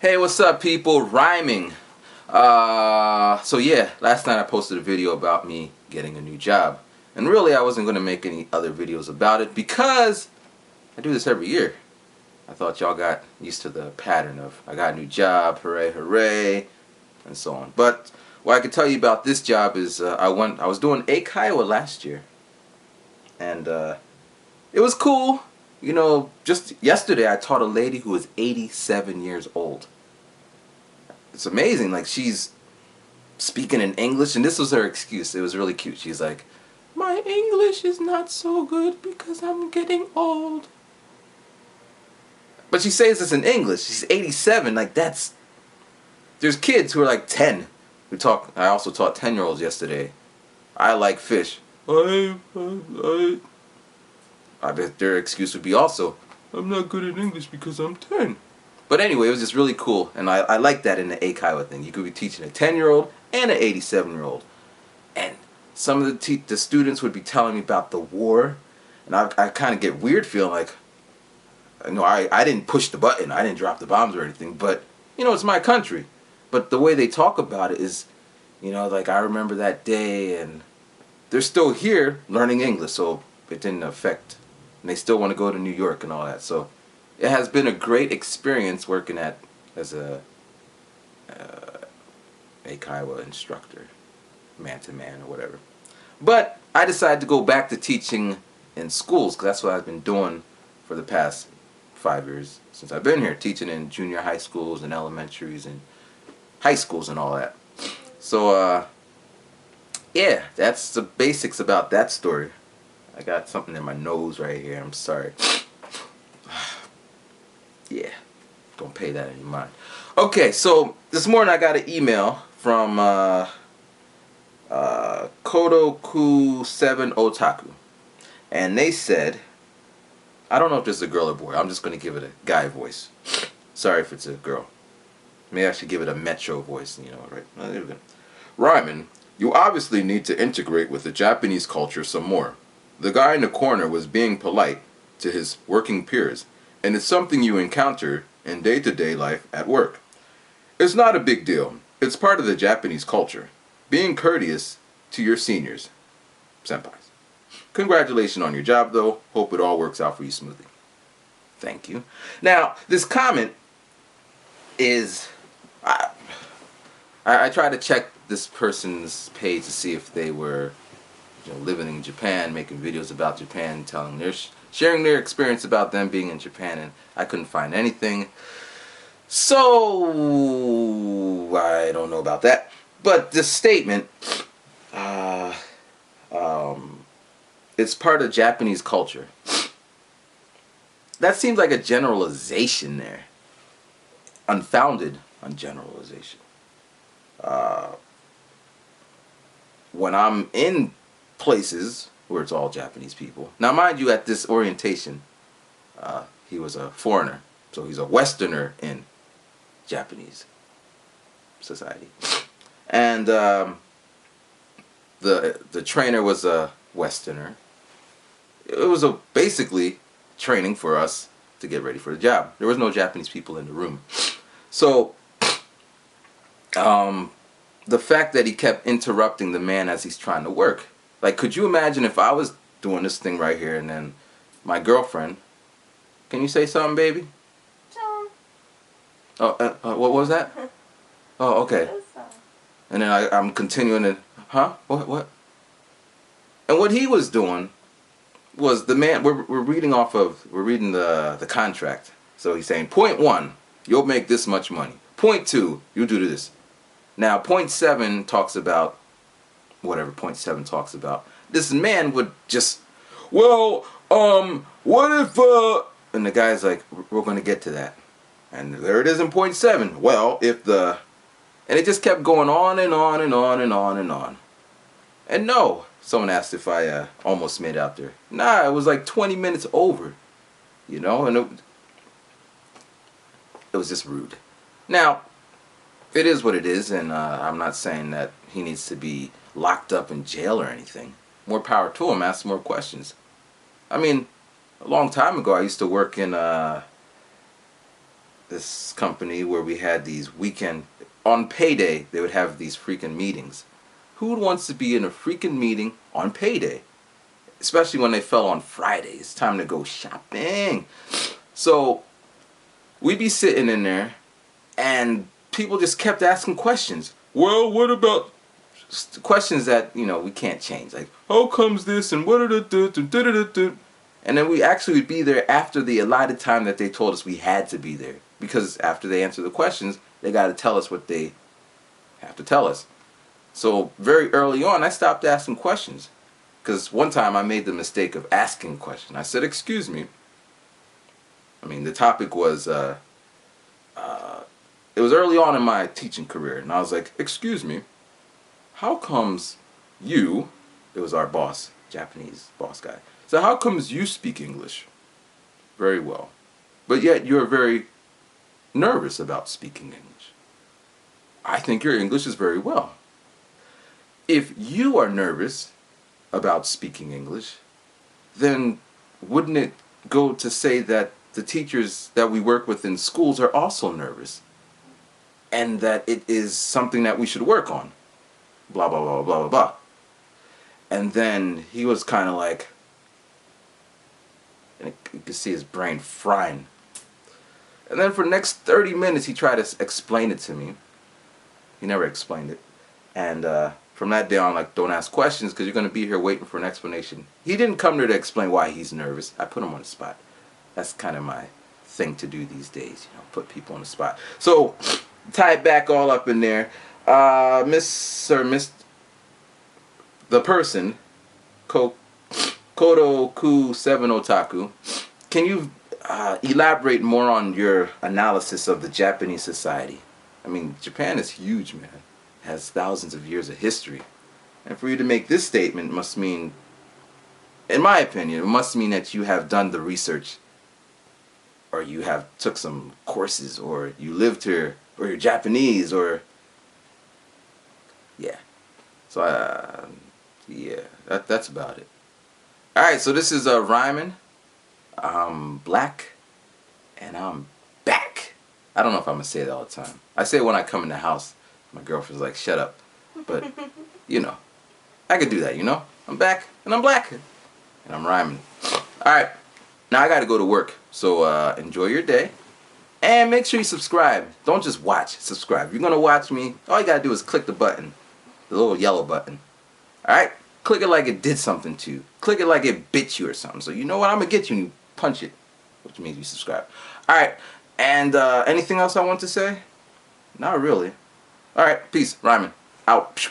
Hey, what's up, people? Rhyming. So yeah, last night I posted a video about me getting a new job. And really, I wasn't going to make any other videos about it because I do this every year. I thought y'all got used to the pattern of I got a new job, hooray, hooray, and so on. But what I can tell you about this job is I was doing Kiowa last year. And it was cool. You know, just yesterday I taught a lady who was 87 years old. It's amazing. Like, she's speaking in English, and this was her excuse. It was really cute. She's like, "My English is not so good because I'm getting old." But she says this in English. She's 87. Like, there's kids who are like 10. I also taught 10-year-olds yesterday. I like fish. I bet their excuse would be also, "I'm not good at English because I'm 10. But anyway, it was just really cool, and I like that in the Eikaiwa thing. You could be teaching a 10-year-old and an 87-year-old. And some of the students would be telling me about the war, and I kind of get weird feeling like, I didn't push the button, I didn't drop the bombs or anything, but, it's my country. But the way they talk about it is, like, I remember that day, and they're still here learning English, so it didn't affect, and they still want to go to New York and all that, so it has been a great experience working as a Kiowa instructor, man-to-man or whatever. But I decided to go back to teaching in schools because that's what I've been doing for the past 5 years since I've been here, teaching in junior high schools and elementaries and high schools and all that. So, yeah, that's the basics about that story. I got something in my nose right here. I'm sorry. Yeah, don't pay that any mind. Okay, so this morning I got an email from Kodoku7 Otaku, and they said, I don't know if this is a girl or boy. I'm just going to give it a guy voice. Sorry if it's a girl. Maybe I should give it a metro voice, right? There we go. Ryman, you obviously need to integrate with the Japanese culture some more. The guy in the corner was being polite to his working peers, and it's something you encounter in day-to-day life at work. It's not a big deal. It's part of the Japanese culture. Being courteous to your seniors, senpais. Congratulations on your job, though. Hope it all works out for you smoothly. Thank you. Now, this comment is... I tried to check this person's page to see if they were living in Japan, making videos about Japan, sharing their experience about them being in Japan, and I couldn't find anything. So I don't know about that. But this statement, it's part of Japanese culture. That seems like a generalization there. Unfounded on generalization. When I'm in places where it's all Japanese people. Now, mind you, at this orientation, he was a foreigner, so he's a Westerner in Japanese society, and the trainer was a Westerner. It was basically training for us to get ready for the job. There was no Japanese people in the room, so the fact that he kept interrupting the man as he's trying to work. Like, could you imagine if I was doing this thing right here and then my girlfriend... Can you say something, baby? Oh, what was that? Oh, okay. And then I'm continuing to... Huh? What? And what he was doing was the man... We're reading the contract. So he's saying, point 1, you'll make this much money. Point 2, you do this. Now, point 7 talks about... Whatever point 7 talks about. This man would just, what if, and the guy's like, we're going to get to that. And there it is in point 7. Well, and it just kept going on and on and on and on and on. And no, someone asked if I almost made it out there. Nah, it was like 20 minutes over, and it was just rude. Now, it is what it is, and I'm not saying that he needs to be locked up in jail or anything. More power to him. Ask more questions. I mean, a long time ago, I used to work in this company where we had these weekend, on payday, they would have these freaking meetings. Who wants to be in a freaking meeting on payday? Especially when they fell on Friday. It's time to go shopping. So we'd be sitting in there, and people just kept asking questions. Well, what about questions that, we can't change? Like, how comes this, and what are the... And then we actually would be there after the allotted time that they told us we had to be there. Because after they answer the questions, they got to tell us what they have to tell us. So very early on, I stopped asking questions. Because one time I made the mistake of asking a question. I said, excuse me. I mean, the topic was, it was early on in my teaching career. And I was like, excuse me, how comes you, it was our boss, Japanese boss guy. So how comes you speak English very well, but yet you're very nervous about speaking English? I think your English is very well. If you are nervous about speaking English, then wouldn't it go to say that the teachers that we work with in schools are also nervous, and that it is something that we should work on? Blah, blah, blah, blah, blah, blah. And then he was kind of like, and you could see his brain frying. And then for the next 30 minutes, he tried to explain it to me. He never explained it. And from that day on, like, don't ask questions because you're going to be here waiting for an explanation. He didn't come there to explain why he's nervous. I put him on the spot. That's kind of my thing to do these days, put people on the spot. So, tie it back all up in there. Miss the person, Kodoku 7 Otaku, can you elaborate more on your analysis of the Japanese society? I mean, Japan is huge, man. It has thousands of years of history. And for you to make this statement must mean, in my opinion, it must mean that you have done the research, or you have took some courses, or you lived here, or you're Japanese, or... Yeah. So, yeah, that's about it. Alright, so this is Ryman. I'm black, and I'm back. I don't know if I'm going to say it all the time. I say it when I come in the house. My girlfriend's like, shut up. But, I could do that, I'm back, and I'm black. And I'm rhyming. Alright, now I got to go to work. So, enjoy your day. And make sure you subscribe. Don't just watch, subscribe. If you're going to watch me, all you got to do is click the button. The little yellow button. Alright? Click it like it did something to you. Click it like it bit you or something. So you know what? I'm going to get you and you punch it. Which means you subscribe. Alright. And anything else I want to say? Not really. Alright. Peace. Ryman. Out.